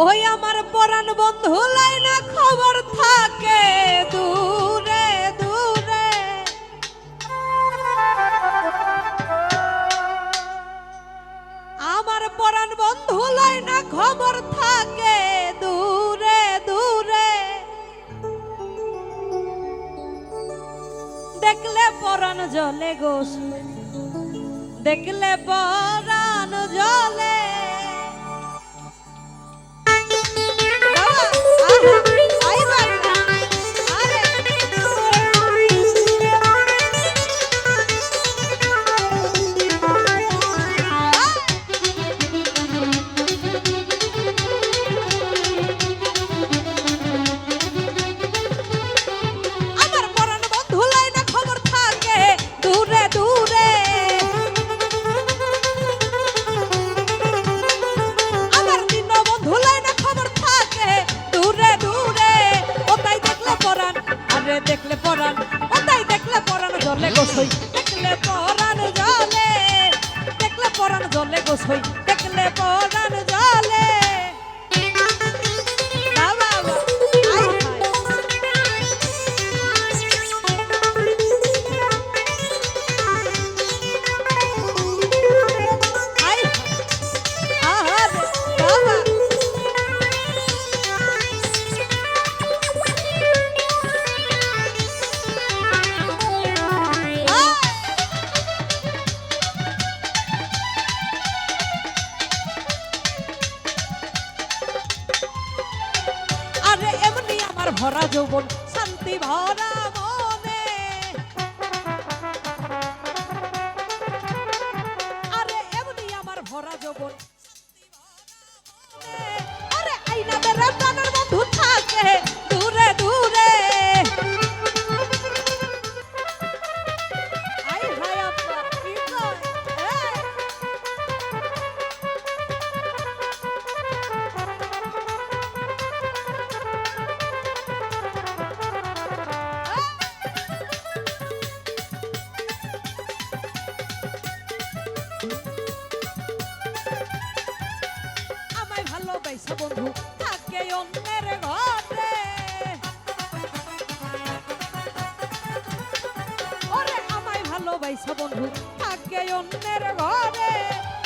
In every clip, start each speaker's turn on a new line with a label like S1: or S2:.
S1: ওই আমার পরাণ বন্ধু লাইনা খবর থাকে দূরে দূরে। আমার পরাণ বন্ধু লাইনা খবর থাকে দূরে দূরে। দেখলে পরাণ জলে গো, দেখলে পরাণ জলে। দেখলে পরাণ ওটাই দেখলে পরাণ জলে গোসই, দেখলে পরাণ জলে, দেখলে পরাণ জলে গোসই, দেখলে পরাণ জলে। ভরা যৌবন শান্তি ভরা মনে, আরে এমনি আমার ভরা যৌবন শান্তি ভরা মনে। আরে আইনা বেড়া প্রাণের বন্ধু থাকে দূরে দূরে। আই হায় আপা কি কয় বন্ধু থাকে অন্যের ঘরে। ওরে আমায় ভালোবাসা বন্ধু থাকে অন্যের ঘরে।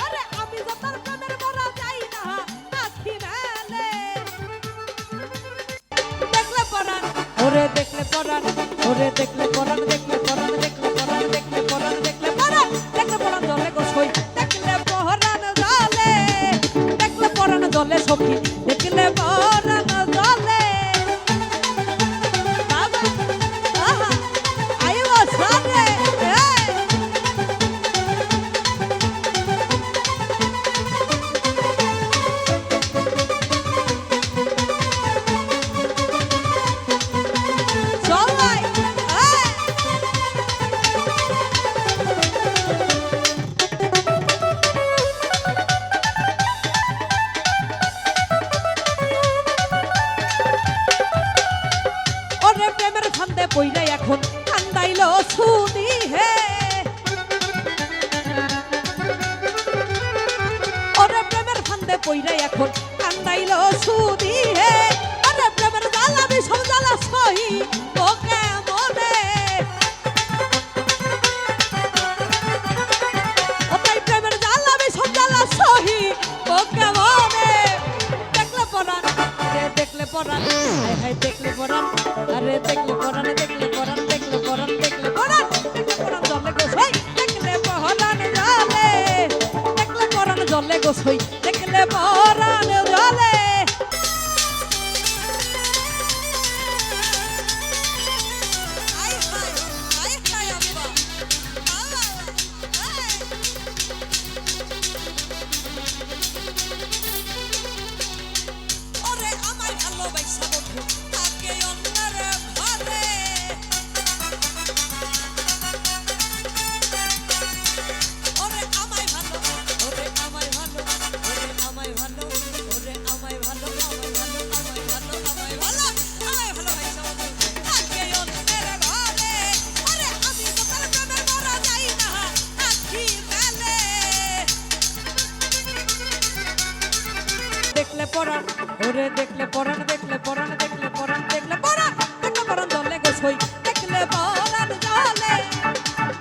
S1: আরে আমি তো তার প্রেমের মরা যাই না আখি মেলে। দেখলে পরাণ ওরে দেখলে পরাণ, ওরে দেখলে পরাণ, দেখলে পরাণ, দেখলে পরাণ, দেখলে পরাণ, দেখলে পরাণ, দেখলে পরাণ জলে গোসই, দেখলে পরাণ জলে, দেখলে পরাণ জলে সখী, দেখলে পরাণ জলে। কইরা এখন কান্দাইল সুদি হে, ওরে প্রেমের ফান্দে পইরা এখন কান্দাইল সুদি হে। ওরে প্রেমের জ্বালা বিষম জ্বালা সহি ওকে মনে। ওটাই প্রেমের জ্বালা বিষম জ্বালা সহি ওকে মনে। দেখলে পরাণ আরে দেখলে পরাণ, হায় হায় দেখলে পরাণ, আরে দেখলে পরাণ, দেখলে পরাণ, দেখলে পরাণ, দেখলে পরাণ, দেখলে পরাণ জলে গোসই, দেখলে পরাণ জলে, দেখলে পরাণ জলে গোসই, দেখলে পরাণ জলে। ওরে আমায় ভালোবাসা বন্ধু থাকে অন্যের ঘরে। ওরে আমায় ভালো, ওরে আমায় ভালো, পরাণ ওরে দেখলে পরাণ দেখলে পরাণ দেখলে পরাণ দেখলে পরাণ দেখলে পরাণ জলে গোসই দেখলে পরাণ জলে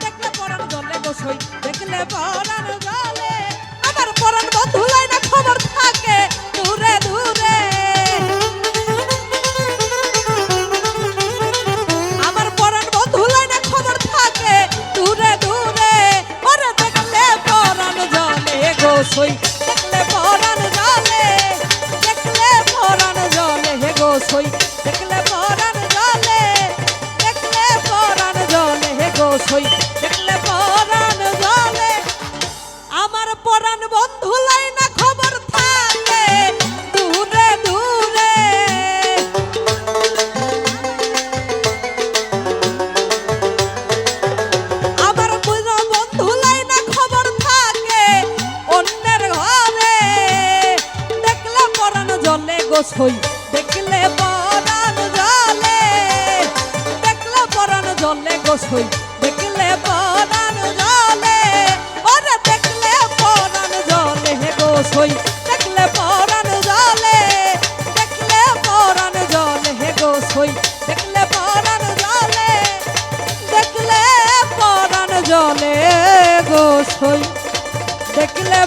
S1: দেখলে পরাণ জলে গোসই দেখলে পরাণ জলে আমার পরাণ বন্ধু লাই না খবর থাকে দূরে দূরে আমার পরাণ বন্ধু লাই না খবর থাকে দূরে দূরে ওরে দেখলে পরাণ জলে গোসই দেখলে পরাণ জলে দেখলে পরাণ জলে হে গোসই দেখলে পরাণ জলে দেখলে পরাণ জলে হে গোসই দেখলে পরাণ জলে আমার পরাণ বন্ধু লাই না খবর থাকে দূরে দূরে আমার বন্ধু লাই না খবর থাকে অন্যের ঘরে দেখলে পরাণ জলে গোসই দেখলে পরাণ জলে দেখলে পরাণ জলে গোসই দেখলে পরাণ জলে ওরে দেখলে পরাণ জলে হে গোসই দেখলে পরাণ জলে দেখলে পরাণ জলে হে গোসই দেখলে পরাণ জলে দেখলে পরাণ জলে গোসই দেখলে